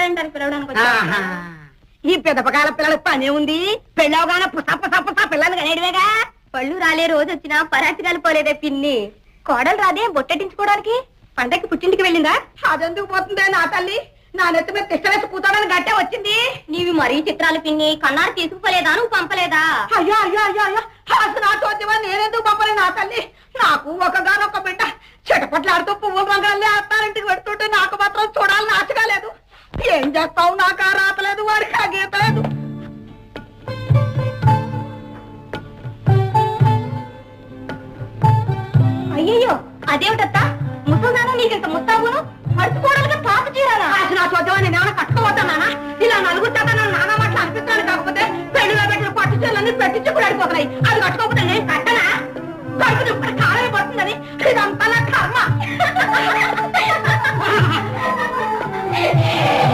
పేరెంటానికి పిలవడానికి వచ్చా. ఈ పెదపకాల పిల్లలకు పనే ఉంది. పెళ్ళవగానే పుసా పుసా పుసా పిల్లలు కనేయడమేగా. పళ్ళు రాలే రోజు వచ్చినా పరాచికాలు పోలేదే పిన్ని. కోడలు రాదే బొట్టెట్టించుకోవడానికి. పండక్కి పుట్టింటికి వెళ్ళిందా? అదెందుకు పోతుందే నా తల్లి? నా నెత్తి మీద తిష్ట వేసి కూతాడని గట్టే వచ్చింది. నీవి మరీ చిత్రాలు పిన్ని. కన్నారు తీసుకుపోలేదా, నువ్వు పంపలేదా? అయ్యో అయ్యో అయ్యో అయ్యో, అసలు నా చోద్యమా నేనెందుకు పంపలే నా తల్లి? నాకు ఒకగానొక్క బిడ్డ చిటపట్లాడుతూ పువ్వులు రంగాలే అత్తారింటికి పెడుతుంటే నాకు మాత్రం చూడాలని ఆశగా లేదు. ఏం చేస్తావు? నాకు ఆ రాతలేదు, వాడికి ఆ గీత లేదు. అయ్యయ్యో, అదేమిటత్తా ముసల్దానా నీకింత ముస్తాబును? పడుచుకోవడానికి పాత చీరాలా? నా చోద్యమా నేనేమైనా కట్టుకోవద్దానా? ఇలా నలుగురు చేత నానా మాటలు అనిపిస్తాను. కాకపోతే పెళ్లిలో పెట్టిన పట్టు చీరలన్నీ పెట్టించి కూడా అడిపోతున్నాయి. అది కట్టుకోకపోతే నేను కట్టనా? కడుపు